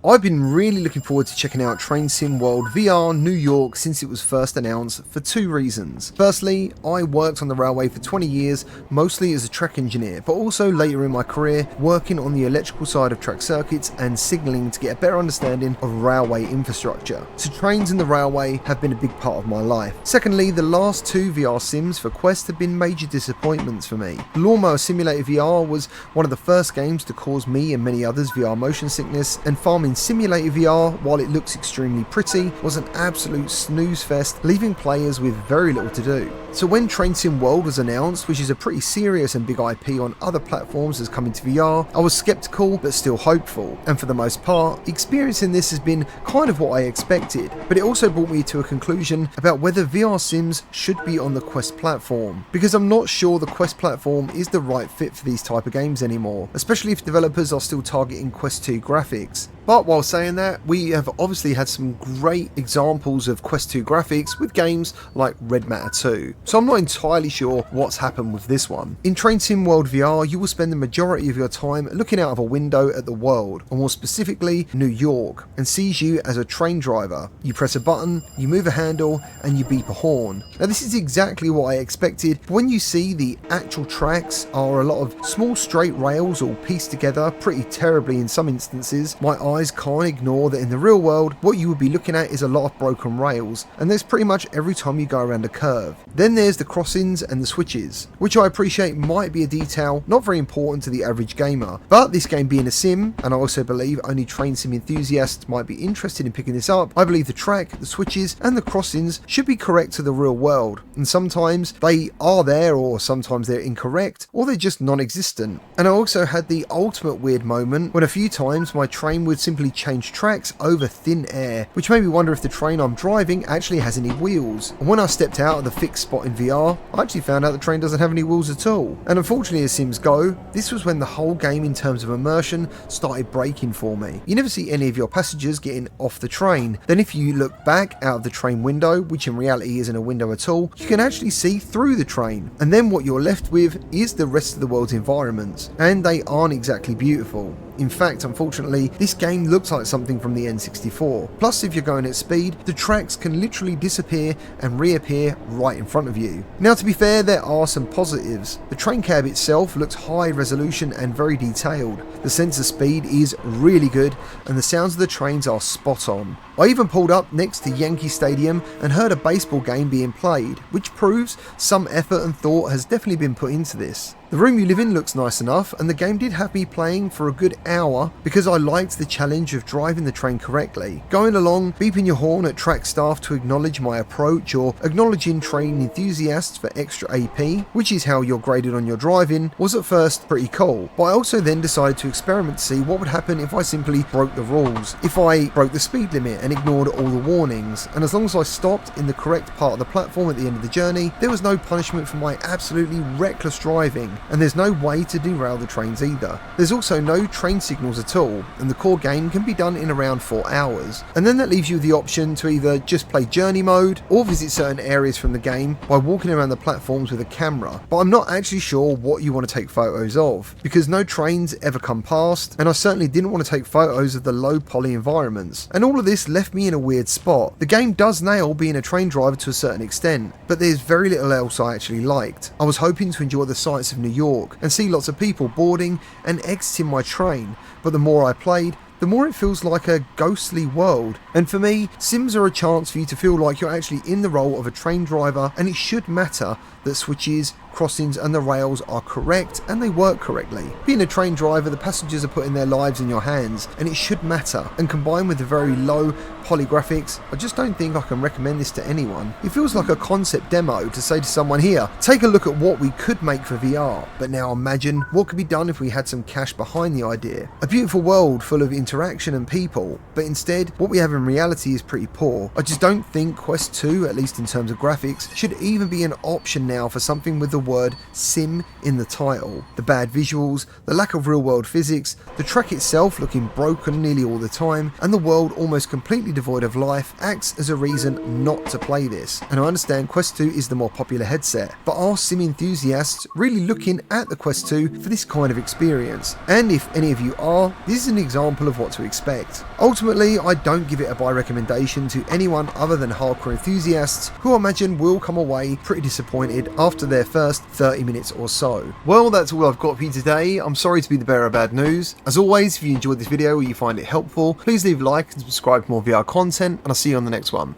I've been really looking forward to checking out Train Sim World VR New York since it was first announced for two reasons. Firstly, I worked on the railway for 20 years, mostly as a track engineer, but also later in my career working on the electrical side of track circuits and signalling to get a better understanding of railway infrastructure. So trains and the railway have been a big part of my life. Secondly, the last two VR sims for Quest have been major disappointments for me. Lawnmower Simulator VR was one of the first games to cause me and many others VR motion sickness, and Farming Simulator VR, while it looks extremely pretty, was an absolute snooze fest, leaving players with very little to do. So when Train Sim World was announced, which is a pretty serious and big IP on other platforms as coming to VR, I was skeptical but still hopeful, and for the most part, experiencing this has been kind of what I expected, but it also brought me to a conclusion about whether VR sims should be on the Quest platform, because I'm not sure the Quest platform is the right fit for these type of games anymore, especially if developers are still targeting Quest 2 graphics. But while saying that, we have obviously had some great examples of Quest 2 graphics with games like Red Matter 2, so I'm not entirely sure what's happened with this one. In Train Sim World VR, you will spend the majority of your time looking out of a window at the world, or more specifically New York, and sees you as a train driver. You press a button, you move a handle, and you beep a horn. Now this is exactly what I expected, but when you see the actual tracks are a lot of small straight rails all pieced together pretty terribly in some instances, my eyes can't ignore that in the real world what you would be looking at is a lot of broken rails, and there's pretty much every time you go around a curve. Then there's the crossings and the switches, which I appreciate might be a detail not very important to the average gamer, but this game being a sim, and I also believe only train sim enthusiasts might be interested in picking this up, I believe the track, the switches and the crossings should be correct to the real world, and sometimes they are there, or sometimes they're incorrect, or they're just non-existent. And I also had the ultimate weird moment when a few times my train would simply change tracks over thin air, which made me wonder if the train I'm driving actually has any wheels. And when I stepped out of the fixed spot in VR, I actually found out the train doesn't have any wheels at all. And unfortunately, as sims go, this was when the whole game in terms of immersion started breaking for me. You never see any of your passengers getting off the train. Then if you look back out of the train window, which in reality isn't a window at all, you can actually see through the train. And then what you're left with is the rest of the world's environments, and they aren't exactly beautiful. In fact, unfortunately, this game looks like something from the N64. Plus, if you're going at speed, the tracks can literally disappear and reappear right in front of you. Now, to be fair, there are some positives. The train cab itself looks high resolution and very detailed. The sensor speed is really good, and the sounds of the trains are spot on. I even pulled up next to Yankee Stadium and heard a baseball game being played, which proves some effort and thought has definitely been put into this. The room you live in looks nice enough, and the game did have me playing for a good hour because I liked the challenge of driving the train correctly. Going along, beeping your horn at track staff to acknowledge my approach, or acknowledging train enthusiasts for extra AP, which is how you're graded on your driving, was at first pretty cool. But I also then decided to experiment to see what would happen if I simply broke the rules, if I broke the speed limit and ignored all the warnings, and as long as I stopped in the correct part of the platform at the end of the journey, there was no punishment for my absolutely reckless driving. And there's no way to derail the trains either. There's also no train signals at all, and the core game can be done in around 4 hours. And then that leaves you the option to either just play journey mode or visit certain areas from the game by walking around the platforms with a camera. But I'm not actually sure what you want to take photos of, because no trains ever come past, and I certainly didn't want to take photos of the low poly environments. And all of this left me in a weird spot. The game does nail being a train driver to a certain extent, but there's very little else I actually liked. I was hoping to enjoy the sights of New York and see lots of people boarding and exiting my train, but the more I played, the more it feels like a ghostly world. And for me, sims are a chance for you to feel like you're actually in the role of a train driver, and it should matter that switches, crossings and the rails are correct and they work correctly. Being a train driver, the passengers are putting their lives in your hands, and it should matter. And combined with the very low poly graphics, I just don't think I can recommend this to anyone. It feels like a concept demo to say to someone, here, take a look at what we could make for VR, but now imagine what could be done if we had some cash behind the idea. A beautiful world full of interaction and people, but instead what we have in reality is pretty poor. I just don't think Quest 2, at least in terms of graphics, should even be an option now for something with the word sim in the title. The bad visuals, the lack of real world physics, the track itself looking broken nearly all the time, and the world almost completely devoid of life acts as a reason not to play this. And I understand Quest 2 is the more popular headset, but are sim enthusiasts really looking at the Quest 2 for this kind of experience? And if any of you are, this is an example of of what to expect. Ultimately, I don't give it a buy recommendation to anyone other than hardcore enthusiasts, who I imagine will come away pretty disappointed after their first 30 minutes or so. Well, that's all I've got for you today. I'm sorry to be the bearer of bad news. As always, if you enjoyed this video or you find it helpful, please leave a like and subscribe for more VR content, and I'll see you on the next one.